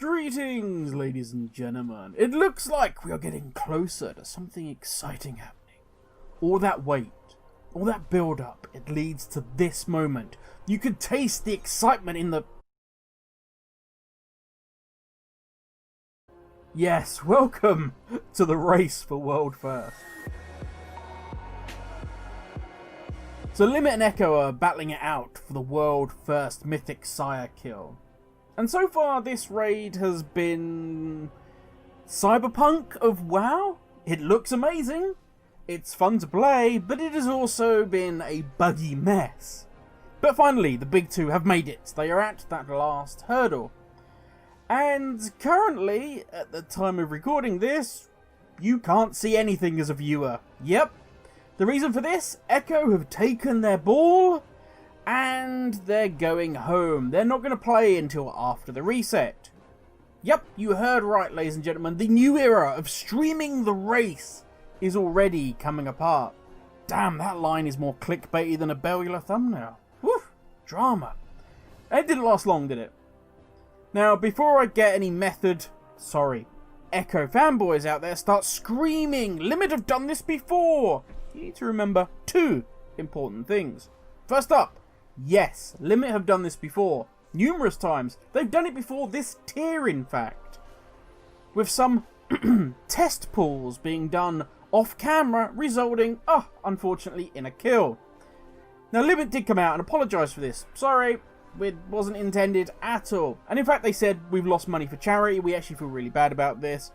Greetings, ladies and gentlemen. It looks like we are getting closer to something exciting happening. All that wait, all that build-up, it leads to this moment. You could taste the excitement in the... Yes, welcome to the race for World First. So Limit and Echo are battling it out for the World First Mythic Sire kill. And so far this raid has been cyberpunk of WoW. It looks amazing, it's fun to play, but it has also been a buggy mess. But finally, the big two have made it. They are at that last hurdle. And currently, at the time of recording this, you can't see anything as a viewer. Yep. The reason for this, Echo have taken their ball and they're going home. They're not going to play until after the reset. Yep, you heard right, ladies and gentlemen. The new era of streaming the race is already coming apart. Damn, that line is more clickbaity than a bellular thumbnail. Woof, drama. It didn't last long, did it? Now, before I get any Echo fanboys out there start screaming, Limit have done this before, you need to remember two important things. First up, yes, Limit have done this before. Numerous times. They've done it before this tier, in fact. With some test pulls being done off camera, resulting, unfortunately, in a kill. Now, Limit did come out and apologise for this. Sorry, it wasn't intended at all. And in fact, they said, we've lost money for charity. We actually feel really bad about this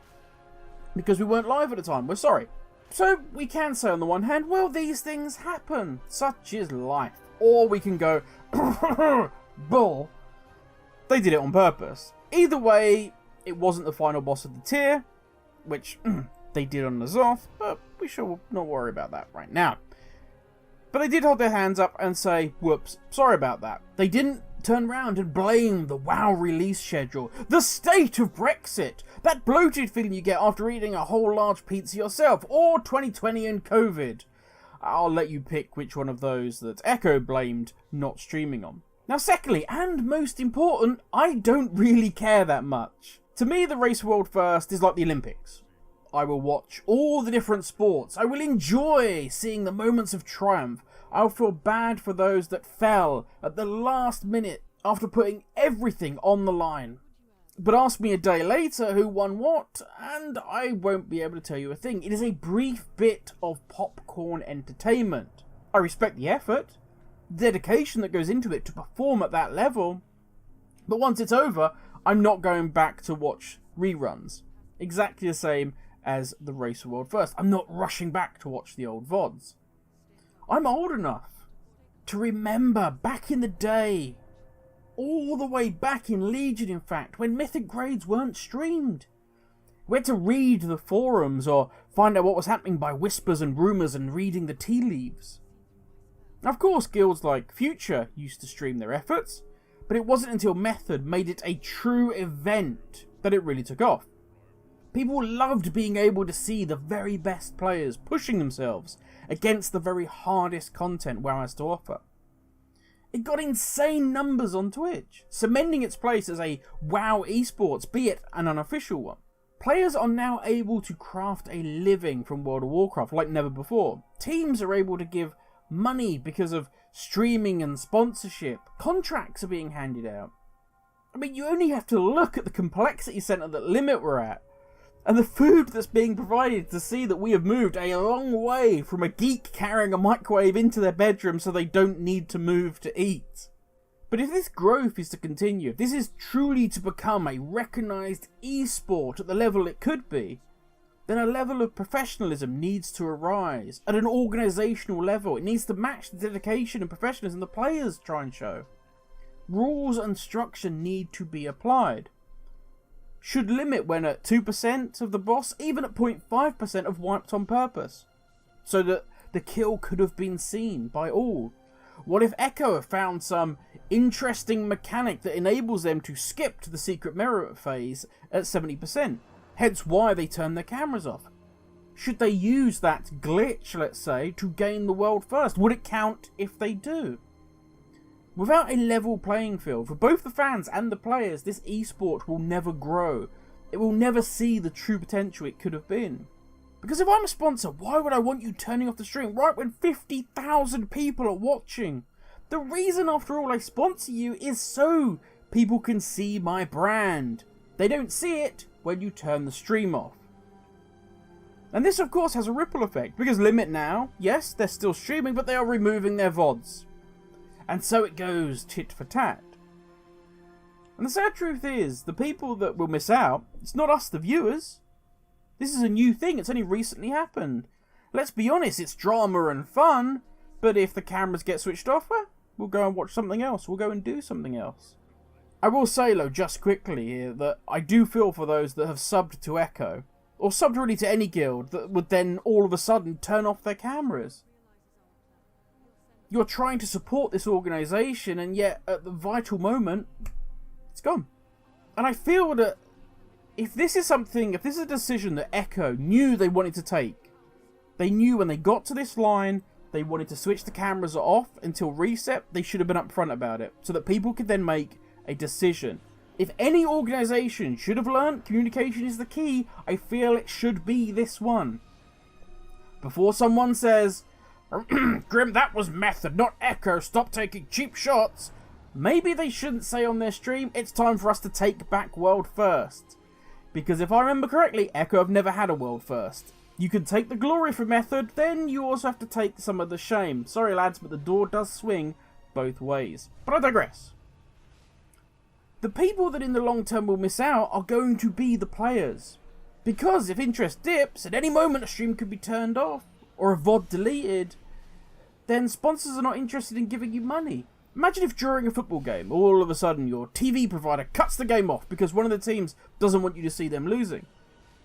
because we weren't live at the time. We're sorry. So we can say on the one hand, well, these things happen. Such is life. Or we can go, bull. They did it on purpose. Either way, it wasn't the final boss of the tier, which they did on N'Zoth, but we shall not worry about that right now. But they did hold their hands up and say, whoops, sorry about that. They didn't turn around and blame the WoW release schedule, the state of Brexit, that bloated feeling you get after eating a whole large pizza yourself, or 2020 and COVID. I'll let you pick which one of those that Echo blamed not streaming on. Now secondly, and most important, I don't really care that much. To me, the race World First is like the Olympics. I will watch all the different sports. I will enjoy seeing the moments of triumph. I'll feel bad for those that fell at the last minute after putting everything on the line. But ask me a day later who won what, and I won't be able to tell you a thing. It is a brief bit of popcorn entertainment. I respect the effort, the dedication that goes into it to perform at that level. But once it's over, I'm not going back to watch reruns. Exactly the same as the Race for World First. I'm not rushing back to watch the old VODs. I'm old enough to remember back in the day, all the way back in Legion in fact, when Mythic grades weren't streamed. We had to read the forums or find out what was happening by whispers and rumours and reading the tea leaves. Now, of course, guilds like Future used to stream their efforts, but it wasn't until Method made it a true event that it really took off. People loved being able to see the very best players pushing themselves against the very hardest content WoW has to offer. It got insane numbers on Twitch, cementing its place as a WoW esports, be it an unofficial one. Players are now able to craft a living from World of Warcraft like never before. Teams are able to give money because of streaming and sponsorship. Contracts are being handed out. I mean, you only have to look at the complexity center that Limit were at, and the food that's being provided to see that we have moved a long way from a geek carrying a microwave into their bedroom so they don't need to move to eat. But if this growth is to continue, if this is truly to become a recognised esport at the level it could be, then a level of professionalism needs to arise at an organisational level. It needs to match the dedication and professionalism the players try and show. Rules and structure need to be applied. Should Limit when at 2% of the boss, even at 0.5% have wiped on purpose, so that the kill could have been seen by all? What if Echo have found some interesting mechanic that enables them to skip to the secret mirror phase at 70%? Hence why they turn their cameras off. Should they use that glitch, let's say, to gain the world first? Would it count if they do? Without a level playing field for both the fans and the players, this esport will never grow. It will never see the true potential it could have been. Because if I'm a sponsor, why would I want you turning off the stream right when 50,000 people are watching? The reason, after all, I sponsor you is so people can see my brand. They don't see it when you turn the stream off. And this, of course, has a ripple effect, because Limit now, yes, they're still streaming, but they are removing their VODs. And so it goes tit for tat. And the sad truth is, the people that will miss out, it's not us, the viewers. This is a new thing, it's only recently happened. Let's be honest, it's drama and fun, but if the cameras get switched off, well, we'll go and watch something else, we'll go and do something else. I will say, though, just quickly here, that I do feel for those that have subbed to Echo, or subbed really to any guild, that would then all of a sudden turn off their cameras. You're trying to support this organisation, and yet, at the vital moment, it's gone. And I feel that if this is a decision that Echo knew they wanted to take, they knew when they got to this line, they wanted to switch the cameras off until reset, they should have been upfront about it, so that people could then make a decision. If any organisation should have learned communication is the key, I feel it should be this one. Before someone says, Grim, that was Method, not Echo, stop taking cheap shots, maybe they shouldn't say on their stream, it's time for us to take back World First. Because if I remember correctly, Echo have never had a World First. You can take the glory from Method, then you also have to take some of the shame. Sorry lads, but the door does swing both ways. But I digress. The people that in the long term will miss out are going to be the players. Because if interest dips, at any moment a stream could be turned off, or a VOD deleted, then sponsors are not interested in giving you money. Imagine if during a football game, all of a sudden your TV provider cuts the game off because one of the teams doesn't want you to see them losing.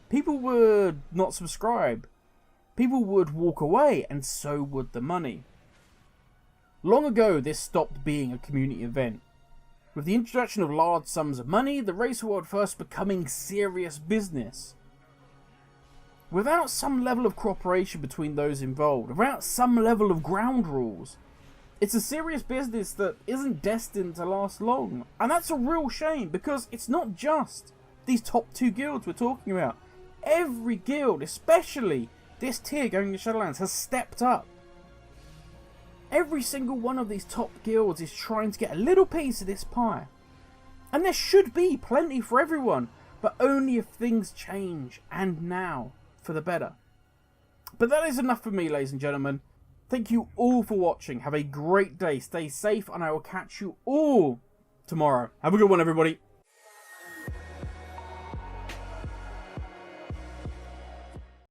People would not subscribe. People would walk away, and so would the money. Long ago, this stopped being a community event. With the introduction of large sums of money, the race for World First becoming serious business. Without some level of cooperation between those involved, without some level of ground rules, it's a serious business that isn't destined to last long. And that's a real shame, because it's not just these top two guilds we're talking about. Every guild, especially this tier going to Shadowlands, has stepped up. Every single one of these top guilds is trying to get a little piece of this pie. And there should be plenty for everyone, but only if things change, and now, for the better. But that is enough for me, ladies and gentlemen. Thank you all for watching. Have a great day, stay safe, and I will catch you all tomorrow. Have a good one, everybody.